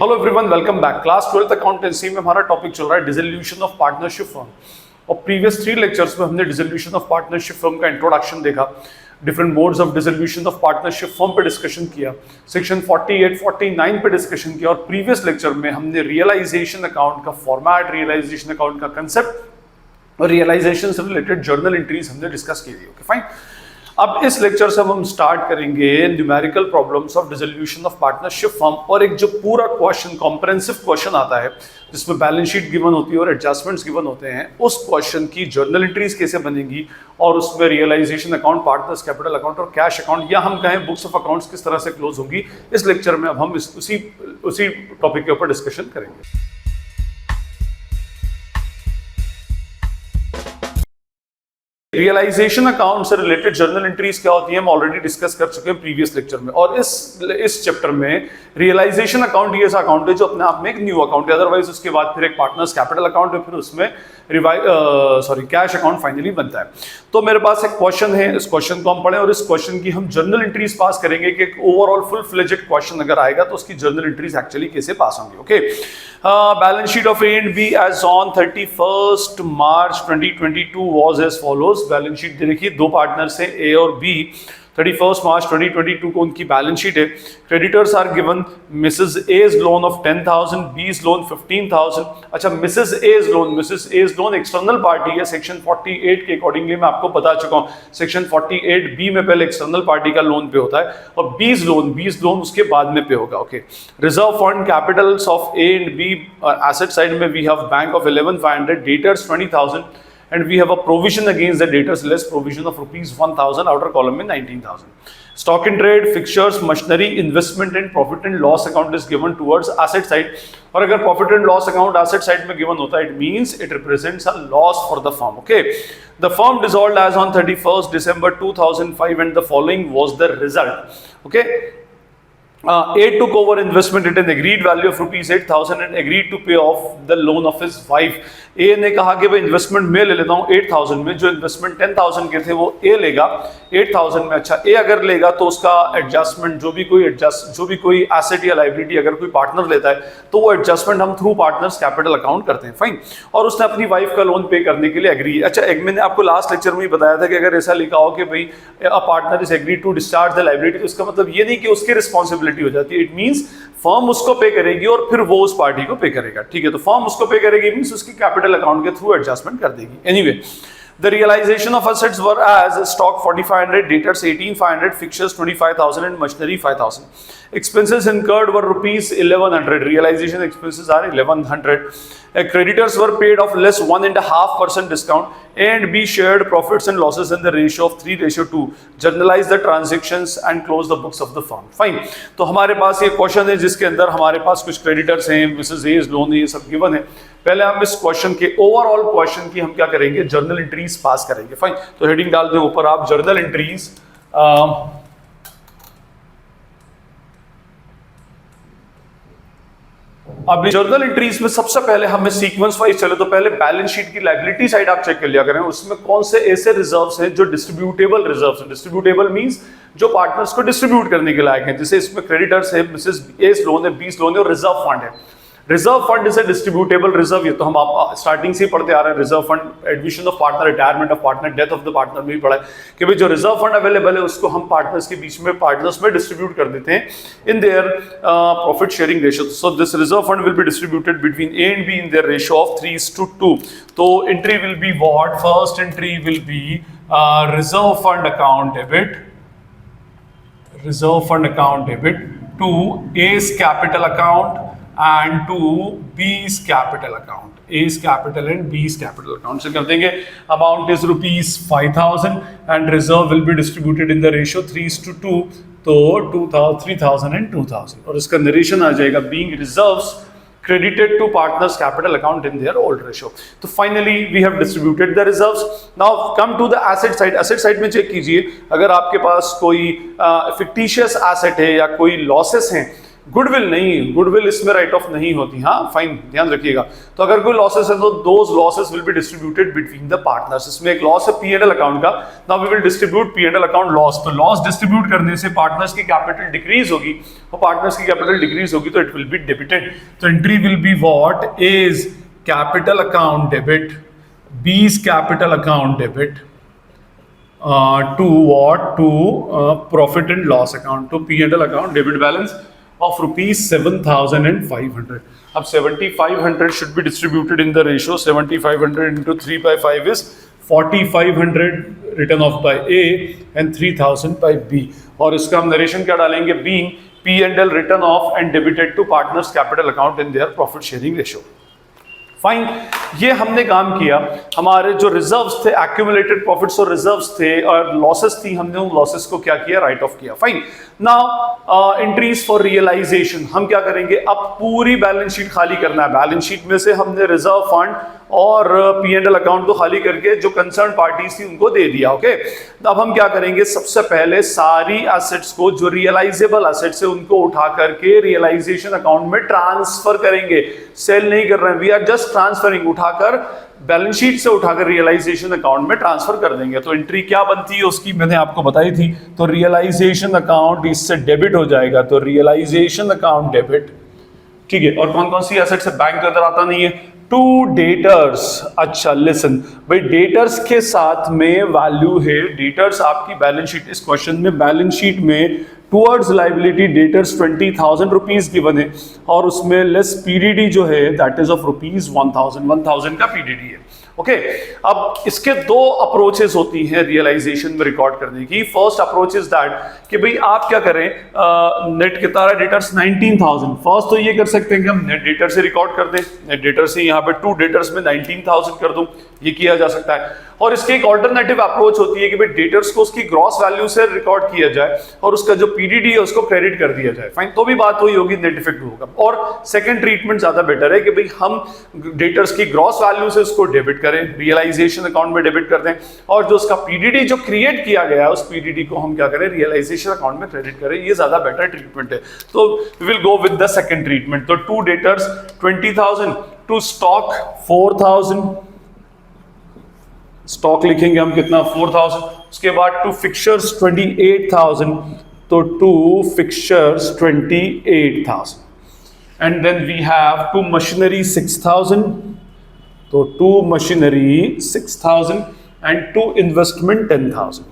Hello everyone, welcome back. Class 12th accountancy में हमारा topic चल रहा है डिसोल्यूशन ऑफ पार्टनरशिप फर्म। और प्रीवियस 3 लेक्चर्स में हमने डिसोल्यूशन ऑफ पार्टनरशिप फर्म का इंट्रोडक्शन देखा, different modes of dissolution of partnership firm पे डिस्कशन किया, सेक्शन 48, 49 पे डिस्कशन किया। और प्रीवियस लेक्चर में हमने रियलाइजेशन अकाउंट का फॉर्मेट, रियलाइजेशन अकाउंट का कंसेप्ट और रियलाइजेशन से रिलेटेड जर्नल एंट्रीज हमने डिस्कस की थी। Okay fine. अब इस लेक्चर से हम स्टार्ट करेंगे numerical problems of dissolution of partnership firm. और एक जो पूरा क्वेश्चन, कॉम्प्रिहेंसिव क्वेश्चन आता है जिसमें बैलेंस शीट गिवन होती है और एडजस्टमेंट्स गिवन होते हैं, उस क्वेश्चन की जर्नल एंट्रीज कैसे बनेंगी और उसमें realisation account, partners capital account और कैश अकाउंट, या हम कहें बुक्स ऑफ अकाउंट्स, किस तरह से क्लोज होंगी, इस लेक्चर में अब हम उसी टॉपिक के ऊपर डिस्कशन करेंगे। रियलाइजेशन अकाउंट से रिलेटेड जर्नल एंट्रीज क्या होती हैं हम ऑलरेडी डिस्कस कर चुके हैं प्रीवियस लेक्चर में। और इस चैप्टर में रियलाइजेशन अकाउंट ये ऐसा अकाउंट है जो अपने आप में एक न्यू अकाउंट है। अदरवाइज उसके बाद फिर एक पार्टनर्स कैपिटल अकाउंट है, फिर उसमें कैश अकाउंट फाइनली बनता है। तो मेरे पास एक क्वेश्चन है, इस क्वेश्चन को हम पढ़ें और इस क्वेश्चन की हम जर्नल एंट्रीज पास करेंगे कि ओवरऑल फुल फ्लेजेड क्वेश्चन अगर आएगा तो उसकी जर्नल एंट्रीज एक्चुअली कैसे पास होंगी। Okay, balance sheet of A and B as on 31st March 2022 was as follows. Balance sheet देखिए, दो पार्टनर्स हैं ए और बी। 31st March 2022 को उनकी बैलेंस शीट है। Creditors are given Mrs A's loan of 10,000, B's loan 15,000। अच्छा, Mrs A's loan external party है section 48 के अकॉर्डिंगली, मैं आपको बता चुका हूँ। सेक्शन 48 बी में पहले एक्सटर्नल पार्टी का लोन पे होता है और बीज लोन उसके बाद में पे होगा। Okay, reserve fund capitals of A and B, asset side में we have bank of 11,500, debtors 20,000 and we have a provision against the debtors less provision of ₹1,000, outer column में 19,000. Stock in trade, fixtures, machinery, investment and profit and loss account is given towards asset side. और अगर profit and loss account asset side में given होता है, it means it represents a loss for the firm. Okay, the firm dissolved as on 31st December 2005 and the following was the result. Okay, A took over investment at an agreed value of ₹8,000 and agreed to pay off the loan of his wife. A ने कहा कि मैं investment में ले लेता हूँ 8,000 में, जो इन्वेस्टमेंट 10,000 के थे वो A लेगा 8,000 में। अच्छा, A अगर लेगा तो उसका एडजस्टमेंट, जो भी कोई एसेट या लाइबिलिटी अगर कोई पार्टनर लेता है तो वो एडजस्टमेंट हम थ्रू पार्टनर्स कैपिटल अकाउंट करते हैं। फाइन। और उसने अपनी वाइफ का लोन पे करने के लिए एग्री। अच्छा, एक मैंने आपको लास्ट लेक्चर में ही बताया था कि अगर ऐसा लिखा हो कि भाई a partner is agree to discharge the liability, तो इसका मतलब ये नहीं कि उसकी रिस्पॉन्सिबिलिटी हो जाती है। इट मींस फर्म उसको पे करेगी और फिर वो उस पार्टी को पे करेगा। ठीक है, तो फर्म उसको पे करेगी मींस उसकी कैपिटल अकाउंट के थ्रू एडजस्टमेंट कर देगी। Anyway, the realization of assets were as stock 4,500, debtors 18,500, fixtures 25,000 and machinery 5,000. Expenses incurred were ₹1,100. Realization expenses are 1,100. Creditors were paid of less 1.5% discount and B shared profits and losses in the ratio of 3:2. Journalize the transactions and close the books of the firm. Fine. तो हमारे पास ये question है जिसके अंदर हमारे पास कुछ creditors हैं, Mrs A's loan है, ये सब गिवन है। पहले हम इस क्वेश्चन के ओवरऑल क्वेश्चन की हम क्या करेंगे, जर्नल एंट्रीज पास करेंगे। फाइन, तो हेडिंग डाल दें ऊपर आप जर्नल एंट्रीज। अब जर्नल एंट्रीज में सबसे पहले हमें सीक्वेंस वाइज चले तो पहले बैलेंस शीट की लायबिलिटी साइड आप चेक कर लिया करें, उसमें कौन से ऐसे रिजर्व्स हैं जो डिस्ट्रीब्यूटेबल रिजर्व्स हैं। डिस्ट्रीब्यूटेबल मींस जो पार्टनर्स को डिस्ट्रीब्यूट करने के लायक हैं, जैसे इसमें क्रेडिटर्स है, मिसेस एस लोन है, बीस लोन है और रिजर्व फंड है। Reserve fund is a distributable reserve. ये तो हम आप स्टार्टिंग से पढ़ते आ रहे हैं। Reserve fund, admission of partner, retirement of partner, death of the partner में भी पढ़ा है कि भाई जो रिजर्व फंड अवेलेबल है उसको हम पार्टनर्स के बीच में, पार्टनर्स में डिस्ट्रीब्यूट कर देते हैं in their profit sharing ratio. So this reserve fund will be distributed between A and B in their ratio of 3:2। तो entry will be what, first entry will be reserve fund account debit, reserve fund account debit to A's capital account and to B's capital account. A's capital and B's capital account से कर देंगे। Amount is ₹5,000 and reserve will be distributed in the ratio 3:2, तो 3,000 and 2,000। और इसका narration आ जाएगा being reserves credited to partners capital account in their old ratio। तो finally we have distributed the reserves. Now come to the asset side. asset side में check कीजिए, अगर आपके पास कोई fictitious asset है या कोई losses हैं गुडविल नहीं, गुडविल इसमें राइट ऑफ नहीं होती, हाँ फाइन, ध्यान रखिएगा। तो अगर कोई लॉसेस है तो those losses will be distributed between the partners. इसमें एक लॉस है P&L अकाउंट का, now we will distribute P&L account loss. तो लॉस डिस्ट्रीब्यूट करने से पार्टनर्स की कैपिटल डिक्रीज होगी, और पार्टनर्स की कैपिटल डिक्रीज होगी तो इट विल बी डेबिटेड। तो entry will be what, is capital account debit, B is capital account debit to what, to profit and loss account, to P&L account debit balance of rupees 7,500. अब 7,500 should be distributed in the ratio 7,500 into 3/5 is 4,500 written off by A and 3,000 by B। और इसका हम narration क्या डालेंगे, being P&L written off and debited to partners capital account in their profit sharing ratio। Fine, ये हमने काम किया। हमारे जो रिजर्व्स थे, एक्यूमुलेटेड प्रॉफिट्स और रिजर्व्स थे और लॉसेस थी, हमने उन लॉसेस को क्या किया, राइट ऑफ किया। Fine, now entries for realisation हम क्या करेंगे, अब पूरी बैलेंस शीट खाली करना है। बैलेंस शीट में से हमने रिजर्व फंड और P&L अकाउंट को खाली करके जो कंसर्न पार्टीज थी उनको दे दिया। ओके, तो अब हम क्या करेंगे, सबसे पहले सारी एसेट्स को जो रियलाइजेबल एसेट्स है उनको उठा करके रियलाइजेशन अकाउंट में ट्रांसफर करेंगे। सेल नहीं कर रहे हैं, वी आर जस्ट ट्रांसफरिंग, उठाकर बैलेंस शीट से उठाकर रियलाइजेशन अकाउंट में ट्रांसफर कर देंगे। तो एंट्री क्या बनती है उसकी मैंने आपको बताई थी। तो रियलाइजेशन अकाउंट इससे डेबिट हो जाएगा, तो रियलाइजेशन अकाउंट डेबिट, ठीक है। और कौन कौन सी एसेट्स है, बैंक के अंदर आता नहीं है, टू डेटर्स। अच्छा लिसन भाई, डेटर्स के साथ में वैल्यू है, डेटर्स आपकी बैलेंस शीट, इस क्वेश्चन में बैलेंस शीट में towards liability debtors 20,000 rupees given है, और उसमें लेस पीडीडी जो है दैट इज ऑफ रुपीज 1,000 का पीडीडी है। ओके, अब इसके दो अप्रोचेस होती हैं रियलाइजेशन में रिकॉर्ड करने की। फर्स्ट अप्रोच इज दैट कि भाई आप क्या करें, नेट कितना रहा डेटर्स 19,000। फर्स्ट तो ये कर सकते हैं कि हम नेट डेटर से रिकॉर्ड कर दें, नेट डेटर से यहाँ पे टू डेटर्स में 19,000 कर दूं, ये किया जा सकता है। और इसकी एक ऑल्टरनेटिव अप्रोच होती है कि भाई डेटर्स को उसकी ग्रॉस वैल्यू से रिकॉर्ड किया जाए और उसका जो पीडीडी है उसको क्रेडिट कर दिया जाए। फाइन, तो भी बात वही होगी, नेट इफेक्ट होगा। और सेकंड ट्रीटमेंट ज्यादा बेटर है कि भाई हम डेटर्स की ग्रॉस वैल्यू से उसको डेबिट करें, रियलाइजेशन अकाउंट में डेबिट कर दें, और जो उसका पीडीडी जो क्रिएट किया गया है उस पीडीडी को हम क्या करें, रियलाइजेशन अकाउंट में क्रेडिट करें। ये ज्यादा बेटर ट्रीटमेंट है। तो we will go with the second treatment. तो to debtors 20,000, to stock 4,000, stock लिखेंगे हम कितना, 4,000। उसके बाद टू फिक्चर्स 28,000, तो to fixtures 28,000। And then we have to machinery 6,000, तो to machinery 6,000 and to investment 10,000,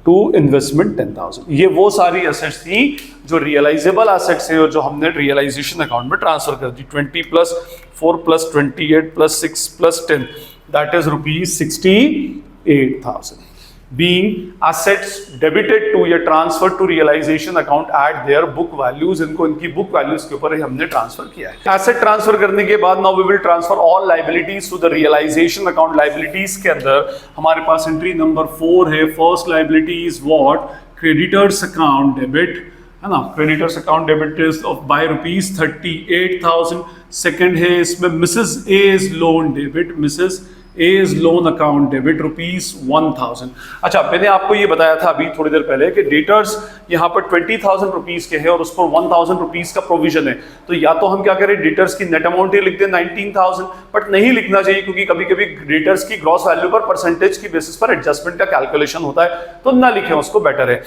to investment 10,000। ये वो सारी एसेट्स थी जो रियलाइजेबल एसेट्स है और जो हमने रियलाइजेशन अकाउंट में ट्रांसफर कर दी। 20 + 4 + 28 + 6 + 10 that is rupees 68,000 being assets debited to या transferred to realization account at their book values। इनको इनकी book values के ऊपर हमने ट्रांसफर किया है। asset ट्रांसफर करने के बाद now we will transfer all liabilities to the realization account। liabilities के अंदर हमारे पास एंट्री नंबर 4 है। first liability is what, creditors account debit, है ना, creditors account debit is of by rupees 38,000। Second है इसमें Mrs. A's loan debit, Mrs. A's loan account debit rupees 1,000। अच्छा, मैंने आपको ये बताया था अभी थोड़ी देर पहले कि डेटर्स यहाँ पर 20,000 रुपीज के हैं और उस पर 1,000 रुपीज का प्रोविजन है। तो या तो हम क्या करें, डेटर्स की नेट अमाउंट ही लिख दें 19,000, बट नहीं लिखना चाहिए क्योंकि कभी कभी डेटर्स की ग्रॉस वैल्यू पर परसेंटेज की बेसिस पर एडजस्टमेंट का कैलकुलेशन होता है, तो ना लिखें उसको, बेटर है।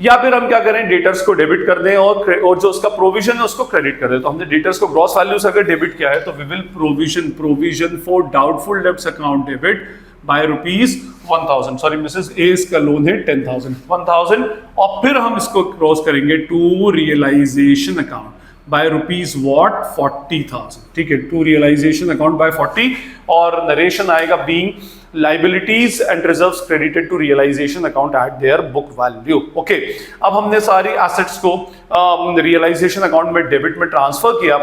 या फिर हम क्या करें, डेटर्स को डेबिट कर दें और जो उसका प्रोविजन है उसको क्रेडिट कर दें। तो हमने डेटर्स को ग्रॉस वैल्यू से अगर डेबिट किया है तो we will provision for doubtful debts account debit by rupees 1,000। Sorry, Mrs A's का लोन है 10,000 और फिर हम इसको क्रॉस करेंगे to realisation account by rupees what 40,000। ठीक है, टू रियलाइजेशन अकाउंट बाय 40 और नरेशन आएगा being liabilities and reserves credited to realization account at their book value। Okay, अब हमने सारी assets को realization account में डेबिट में ट्रांसफर किया,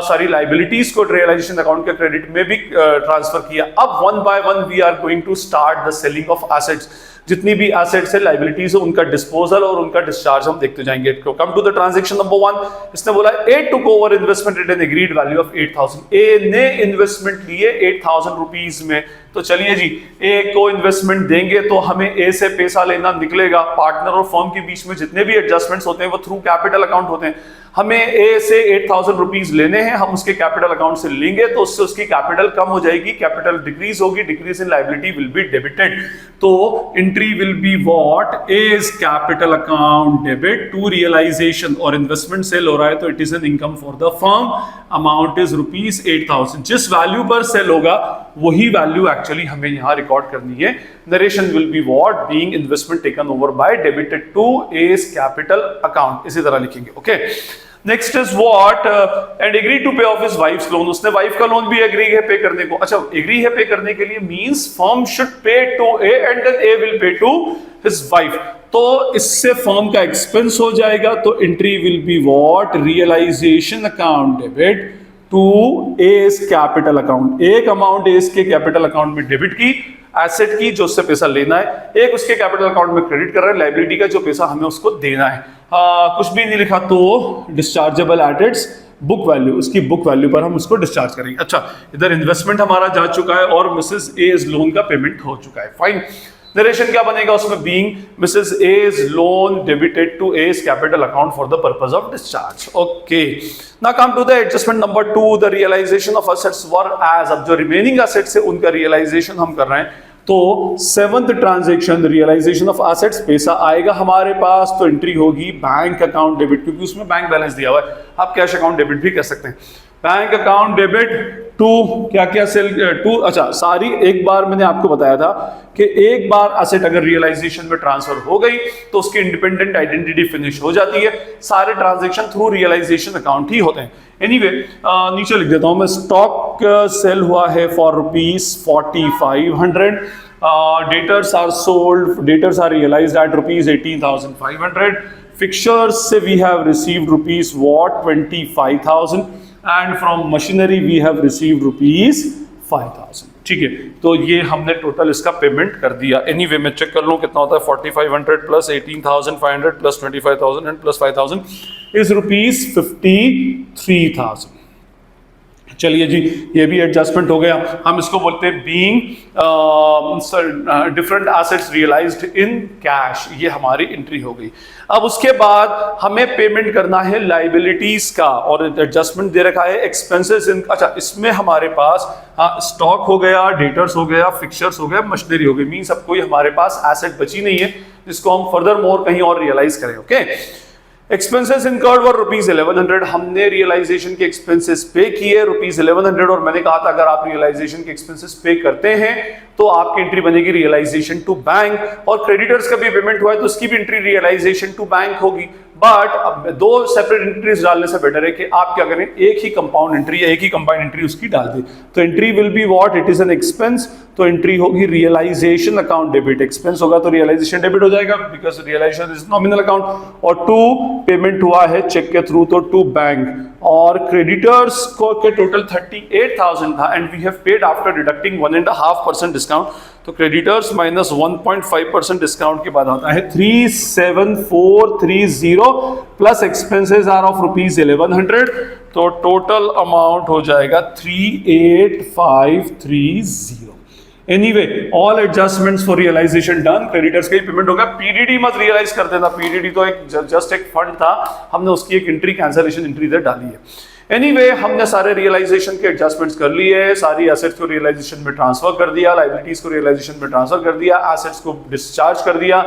सारी liabilities को realization account के क्रेडिट में भी ट्रांसफर किया। अब one by one we are going to start the selling of assets। जितनी भी एसेट्स है, लाइबिलिटीज है, उनका डिस्पोजल और उनका डिस्चार्ज हम देखते जाएंगे। Come to the transaction number 1। इसने बोला A took over investment at an agreed value of 8,000। A ने इन्वेस्टमेंट लिए 8,000 रुपीज में। तो चलिए जी, ए को इन्वेस्टमेंट देंगे तो हमें ए से पैसा लेना निकलेगा। पार्टनर और फर्म के बीच में जितने भी एडजस्टमेंट्स होते हैं वो थ्रू कैपिटल अकाउंट होते हैं। हमें ए से 8,000 रुपीज लेने हैं, हम उसके कैपिटल अकाउंट से लेंगे तो उससे उसकी कैपिटल कम हो जाएगी, कैपिटल डिक्रीज होगी, decrease in liability will be debited. तो entry will be what, is capital account debit to realisation, और इन्वेस्टमेंट सेल हो रहा है तो it is an income for the firm, amount is rupees 8,000। जिस वैल्यू पर cell होगा वही वैल्यू एक्चुअली हमें यहां रिकॉर्ड करनी है। Narration will be what, being investment taken over by debited to A's capital account, इसी तरह लिखेंगे। Okay, next is what, and agree to pay off his wife's loan, उसने वाइफ का लोन भी एग्री है पे करने को। अच्छा, एग्री है पे करने के लिए means firm should pay to A and then A will pay to his wife, तो इससे फर्म का एक्सपेंस हो जाएगा। तो entry will be what, realisation account debit to A's capital account, एक अमाउंट एज के कैपिटल अकाउंट में debit की, एसेट की जो उससे पैसा लेना है, एक उसके कैपिटल अकाउंट में क्रेडिट कर रहा है, लायबिलिटी का जो पैसा हमें उसको देना है। कुछ भी नहीं लिखा तो डिस्चार्जेबल एसेट्स बुक वैल्यू, उसकी बुक वैल्यू पर हम उसको डिस्चार्ज करेंगे। अच्छा, इधर इन्वेस्टमेंट हमारा जा चुका है और मिसेस एज लोन का पेमेंट हो चुका है, फाइन। नरेशन क्या बनेगा उसमें, being Mrs A's loan debited to A's capital account for the purpose of discharge. Okay, now come to the adjustment number 2, the realisation of assets were as. अब जो remaining assets है उनका realisation हम कर रहे हैं, तो 7th transaction realisation of assets, पैसा आएगा हमारे पास तो एंट्री होगी बैंक अकाउंट डेबिट, क्योंकि उसमें बैंक बैलेंस दिया हुआ है, आप कैश अकाउंट डेबिट भी कर सकते हैं। बैंक अकाउंट डेबिट टू क्या क्या सेल टू, अच्छा सारी एक बार मैंने आपको बताया था कि एक बार एसेट अगर रियलाइजेशन में ट्रांसफर हो गई तो उसकी इंडिपेंडेंट आइडेंटिटी फिनिश हो जाती है, सारे ट्रांजैक्शन थ्रू रियलाइजेशन अकाउंट ही होते हैं। एनीवे, नीचे लिख देता हूं मैं, स्टॉक सेल हुआ है for ₹4,500, debtors are sold, debtors are realised at ₹18,500, fixtures से we have received rupees what 25,000, and from machinery we have received ₹5,000। ठीक है, तो ये हमने टोटल इसका पेमेंट कर दिया। एनीवे, मैं चेक कर लूं कितना होता है, 4,500 plus 18,500 plus 25,000 and plus 5,000 is ₹53,000। चलिए जी, ये भी एडजस्टमेंट हो गया। हम इसको बोलते हैं being different assets realised in cash, ये हमारी एंट्री हो गई। अब उसके बाद हमें पेमेंट करना है लाइबिलिटीज का, और एडजस्टमेंट दे रखा है एक्सपेंसेस इन। अच्छा, इसमें हमारे पास स्टॉक हो गया, डेटर्स हो गया, फिक्चर्स हो गया, मशीनरी हो गई, मींस अब कोई हमारे पास एसेट बची नहीं है जिसको हम फर्दर मोर कहीं और रियलाइज करें। ओके, एक्सपेंसेस इनकर्ड वर ₹1100, हमने रियलाइजेशन के एक्सपेंसेस पे किए ₹1100, और मैंने कहा था अगर आप रियलाइजेशन के एक्सपेंसेस पे करते हैं तो आपकी एंट्री बनेगी रियलाइजेशन टू बैंक, और क्रेडिटर्स का भी पेमेंट हुआ है तो उसकी भी एंट्री रियलाइजेशन टू बैंक होगी। बट अब दो सेपरेट एंट्रीज डालने से बेटर है कि आप क्या करें, एक ही कंपाउंड एंट्री या एक ही कंबाइंड एंट्री उसकी डाल दें। तो entry will be what, it is an expense, तो एंट्री होगी रियलाइजेशन अकाउंट डेबिट, एक्सपेंस होगा तो रियलाइजेशन डेबिट हो जाएगा because realisation is nominal account, और टू पेमेंट हुआ है चेक के थ्रू तो टू बैंक, और क्रेडिटर्स को के टोटल 38,000 था and we have paid after deducting 1.5% discount, तो क्रेडिटर्स माइनस 1.5% डिस्काउंट के बाद आता है 37430 प्लस एक्सपेंसेस आर ऑफ ₹1100, तो टोटल अमाउंट हो जाएगा 38530। Anyway, all adjustments for realisation done, creditors का ही पेमेंट होगा। पीडीडी मत रियलाइज कर देना, पीडीडी तो एक जस्ट एक फंड था, हमने उसकी एक एंट्री कैंसलेशन एंट्री इधर डाली है। एनीवे, हमने सारे रियलाइजेशन के एडजस्टमेंट्स कर लिए, सारी एसेट्स को रियलाइजेशन में ट्रांसफर कर दिया, लायबिलिटीज को रियलाइजेशन में ट्रांसफर कर दिया, एसेट्स को डिस्चार्ज कर दिया,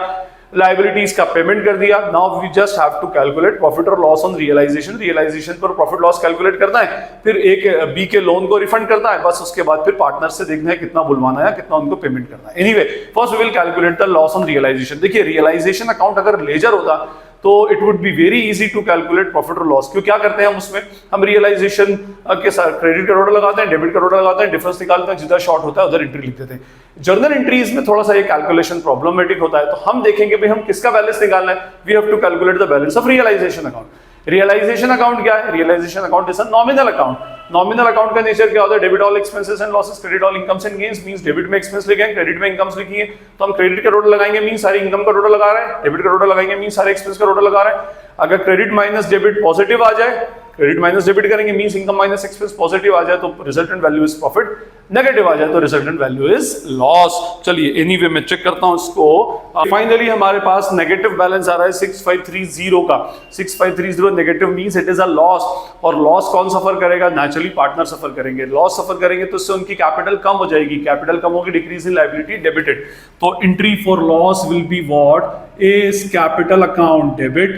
लायबिलिटीज का पेमेंट कर दिया। Now we just have to calculate profit और लॉस ऑन रियलाइजेशन, रियलाइजेशन पर प्रॉफिट लॉस कैलकुलेट करना है, फिर एक बी के लोन को रिफंड करना है, बस उसके बाद फिर पार्टनर से देखना है कितना बुलवाना है, कितना उनको पेमेंट करना है। Anyway, first we will calculate the loss on realisation. देखिए, रियलाइजेशन अकाउंट अगर लेजर होता तो it would be very easy to calculate profit और लॉस। क्यों, क्या करते हैं हम उसमें, हम रियलाइजेशन के साथ क्रेडिट का ऑर्डर लगाते हैं, डेबिट का ऑर्डर लगाते हैं, डिफरेंस निकालते हैं, जिधर शॉर्ट होता है उधर एंट्री लिख देते हैं। जर्नल एंट्रीज में थोड़ा सा ये कैलकुलेशन प्रॉब्लमेटिक होता है, तो हम देखेंगे भाई हम किसका बैलेंस निकालना है, we have to calculate the balance of realisation account. Realisation account क्या है, realisation account is a nominal account. Nominal account का नेचर क्या होता है, debit all expenses and losses, credit all incomes and gains, means debit में expense लिखे हैं, credit में इनकम्स लिखी है, तो हम क्रेडिट का टोटल लगाएंगे मींस सारी इनकम का टोटल लगा रहे हैं, डेबिट का टोटल लगाएंगे मींस सारे एक्सपेंस का टोटल लगा रहे हैं। अगर क्रेडिट माइनस डेबिट पॉजिटिव आ जाए, क्रेडिट माइनस डेबिट करेंगे means income minus expense, positive आ जाए तो resultant value is profit, negative आ जाए तो रिजल्टेंट वैल्यू इज लॉस। चलिए एनीवे मैं चेक करता हूं इसको। फाइनली हमारे पास नेगेटिव बैलेंस आ रहा है 6530 का। 6530 negative means it is a loss, और लॉस कौन सफर करेगा? नेचुरली पार्टनर सफर करेंगे। लॉस सफर करेंगे तो इससे उनकी कैपिटल कम हो जाएगी, कैपिटल कम होगी, डिक्रीज इन लायबिलिटी डेबिटेड। तो entry for loss will be what? A is capital account debit,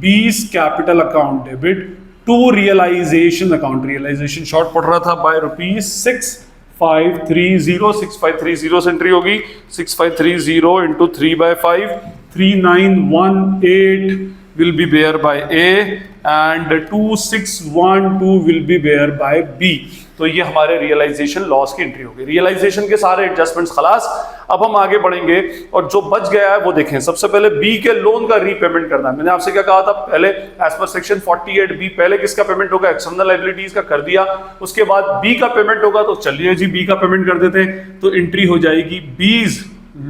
B is capital account debit to realization account। realization short पड़ रहा था बाय रुपीज 6530, 6530 से एंट्री होगी 6530 into 3/5, 3918 will be bear by A and 2612 will be bear by B। तो ये हमारे realisation loss की entry होगी। रियलाइजेशन के सारे एडजस्टमेंट्स खलास। अब हम आगे बढ़ेंगे और जो बच गया है वो देखें। सबसे पहले बी के लोन का रीपेमेंट करना है। मैंने आपसे क्या कहा था पहले, एज पर सेक्शन 48B पहले किसका पेमेंट होगा? एक्सटर्नल लायबिलिटीज का कर दिया, उसके बाद बी का पेमेंट होगा। तो चलिए जी बी का पेमेंट कर देते हैं। तो एंट्री हो जाएगी बीज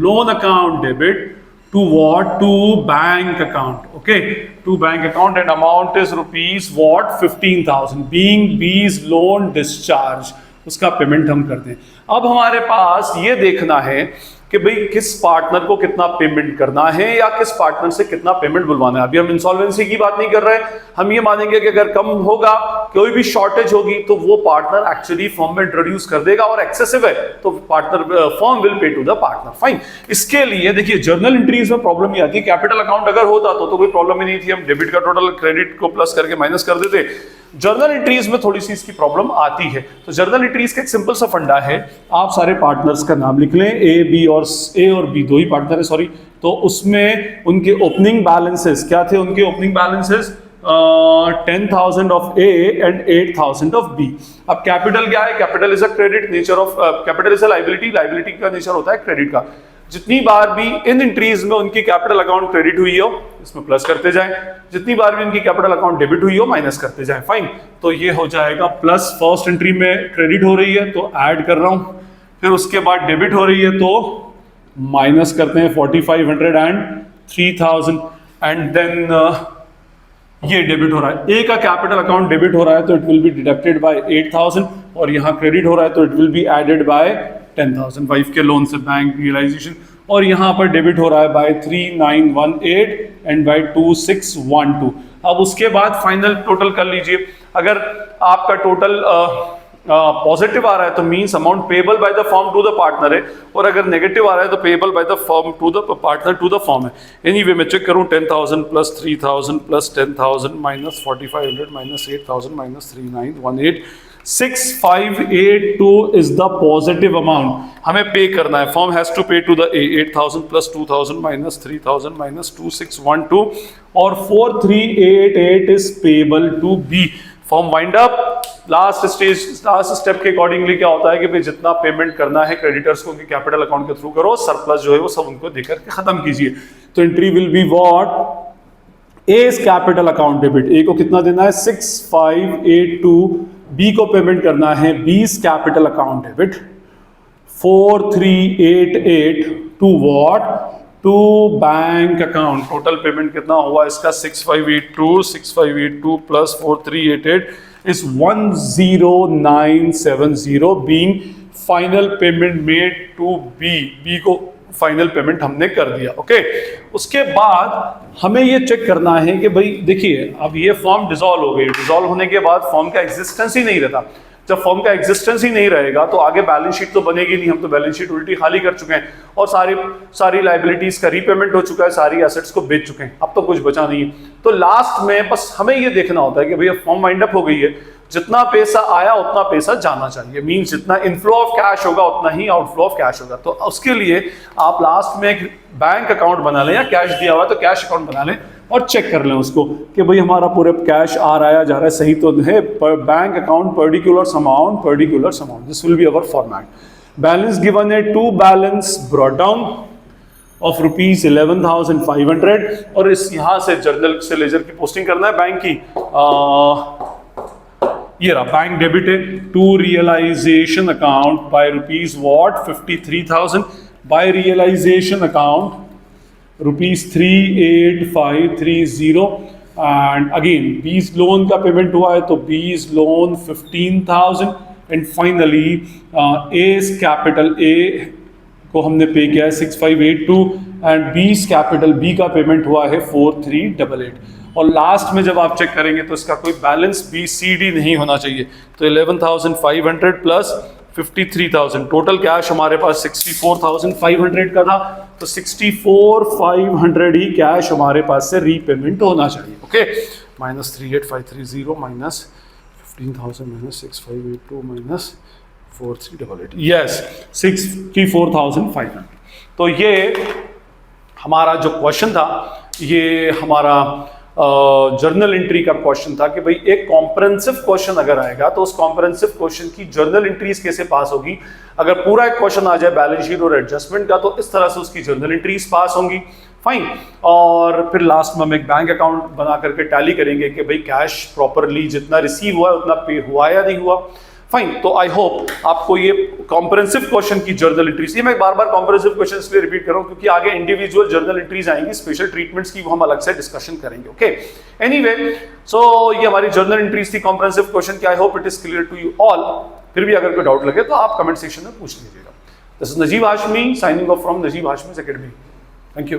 loan account debit to what? To bank account, okay, to bank account, and amount is rupees what? 15,000 being B's loan discharge, उसका पेमेंट हम करते हैं। अब हमारे पास ये देखना है कि भाई किस पार्टनर को कितना पेमेंट करना है या किस पार्टनर से कितना पेमेंट बुलवाना है। अभी हम इंसॉल्वेंसी की बात नहीं कर रहे हैं, हम ये मानेंगे कि अगर कम होगा, कोई भी शॉर्टेज होगी तो वो पार्टनर एक्चुअली फर्म में इंट्रोड्यूस कर देगा, और एक्सेसिव है तो partner firm will pay to the partner. Fine. इसके लिए देखिए जर्नल एंट्रीज में प्रॉब्लम ये आती है। कैपिटल अकाउंट अगर होता तो कोई प्रॉब्लम ही नहीं थी, हम डेबिट का टोटल क्रेडिट को प्लस करके माइनस कर देते। जर्नल एंट्रीज में थोड़ी सी इसकी प्रॉब्लम आती है। तो जर्नल एंट्रीज का एक सिंपल सा फंडा है, आप सारे पार्टनर्स का नाम लिख लें, ए और बी दो ही पार्टनर है, सॉरी। तो उसमें उनके ओपनिंग बैलेंसेस क्या थे? उनके opening balances 10,000 of A and 8,000 of B. अब कैपिटल क्या है? Capital is a credit, nature of capital is a liability, liability का नेचर होता है क्रेडिट का। जितनी बार भी इन एंट्रीज में उनकी कैपिटल अकाउंट क्रेडिट हुई हो इसमें प्लस करते जाएं, जितनी बार भी उनकी कैपिटल अकाउंट डेबिट हुई हो माइनस करते जाएं। फाइन। तो ये हो जाएगा प्लस, फर्स्ट एंट्री में क्रेडिट हो रही है तो ऐड कर रहा हूं, फिर उसके बाद डेबिट हो रही है तो माइनस करते हैं 4500 एंड 3000, एंड देन ये डेबिट हो रहा है। ए का कैपिटल अकाउंट डेबिट हो रहा है तो it will be deducted by 8000, और यहाँ क्रेडिट हो रहा है तो it will be added by 10,000 wife के लोन से बैंक रियलाइजेशन, और यहाँ पर डेबिट हो रहा है बाय 3918 एंड बाय 2612। अब उसके बाद फाइनल टोटल कर लीजिए। अगर आपका टोटल पॉजिटिव आ रहा है तो means amount payable by the firm to the partner है, और अगर नेगेटिव आ रहा है तो payable by the firm to the partner to the firm है। एनीवे मैं चेक करूं, 10,000 plus 3,000 plus 10,000 minus 4500 minus 8,000 minus 3918, 6582 is the positive amount हमें पे करना है। Firm has to pay to the A 8,000 plus 2,000 minus 3,000 minus 2612, और 4388 is payable to B. Firm wind up. Last step के accordingly क्या होता है कि भाई जितना पेमेंट करना है क्रेडिटर्स को उनके कैपिटल अकाउंट के थ्रू करो, सरप्लस जो है वो सब उनको देकर के खत्म कीजिए। तो entry will be what? A is capital account debit, A को कितना देना है 6582, बी को पेमेंट करना है B's capital account debit 4388 to what? To bank account. Total payment कितना हुआ इसका? 6582 plus 4388 is 10970 being final payment made to B। B को फाइनल पेमेंट हमने कर दिया। ओके। उसके बाद हमें ये चेक करना है कि भाई देखिए अब ये फॉर्म डिसॉल्व हो गई, डिसॉल्व होने के बाद फॉर्म का एग्जिस्टेंस ही नहीं रहता। जब फॉर्म का एग्जिस्टेंस ही नहीं रहेगा तो आगे बैलेंस शीट तो बनेगी नहीं, हम तो बैलेंस शीट उल्टी खाली कर चुके हैं और सारी लायबिलिटीज का रीपेमेंट हो चुका है, सारी एसेट्स को बेच चुके हैं, अब तो कुछ बचा नहीं है। तो लास्ट में बस हमें ये देखना होता है कि भैया फॉर्म वाइंड अप हो गई है, जितना पैसा आया उतना पैसा जाना चाहिए, मींस जितना इनफ्लो ऑफ कैश होगा उतना ही आउटफ्लो ऑफ कैश होगा। तो उसके लिए आप लास्ट में एक बैंक अकाउंट बना लें, या कैश दिया हुआ है तो कैश अकाउंट बना लें और चेक कर लें उसको कि भाई हमारा पूरे कैश आ रहा है जा रहा है सही तो है। Bank account particular amount, this will be our format. Balance given है to balance brought down of rupees 11,500, और इस यहाँ से जर्नल से लेजर की पोस्टिंग करना है बैंक की। ये रहा बैंक डेबिट है to realisation account by rupees what 53,000, by realisation account rupees 38530, and again B's loan का पेमेंट हुआ है तो B's loan 15,000 and finally A's capital A को हमने पे किया है 6582 एंड बीस कैपिटल बी का पेमेंट हुआ है 4388 और लास्ट में जब आप चेक करेंगे तो इसका कोई बैलेंस बी सी डी नहीं होना चाहिए। तो 11,500 प्लस 53,000 टोटल कैश हमारे पास 64,500 का था, तो 64,500 ही कैश हमारे पास से रीपेमेंट होना चाहिए। Okay, minus 38,530 minus 15,000 minus 6582 minus 4388, yes 64,500। तो ये हमारा जो क्वेश्चन था, ये हमारा जर्नल एंट्री का क्वेश्चन था कि भाई एक कॉम्प्रेहेंसिव क्वेश्चन अगर आएगा तो उस कॉम्प्रेहेंसिव क्वेश्चन की जर्नल एंट्रीज कैसे पास होगी। अगर पूरा एक क्वेश्चन आ जाए बैलेंस शीट और एडजस्टमेंट का तो इस तरह से उसकी जर्नल एंट्रीज पास होंगी, फाइन। और फिर लास्ट में हम एक बैंक अकाउंट बना करके टैली करेंगे कि भाई कैश प्रॉपरली जितना रिसीव हुआ है उतना पे हुआ या नहीं हुआ, फाइन। तो आई होप आपको ये कॉम्प्रेहेंसिव क्वेश्चन की जर्नल एंट्रीज, ये मैं बार बार कॉम्प्रेहेंसिव क्वेश्चन इसलिए रिपीट कर रहा हूं क्योंकि आगे इंडिविजुअल जर्नल एंट्रीज आएंगी, स्पेशल ट्रीटमेंट्स की वो हम अलग से डिस्कशन करेंगे। ओके, एनीवे, सो ये हमारी जर्नल एंट्रीज थी कॉम्प्रेहेंसिव क्वेश्चन की। I hope it is clear to you all. फिर भी अगर कोई डाउट लगे तो आप कमेंट सेक्शन में पूछ लीजिएगा। This is Najeeb Hashmi signing off from Najeeb हाशमी's Academy। Thank you.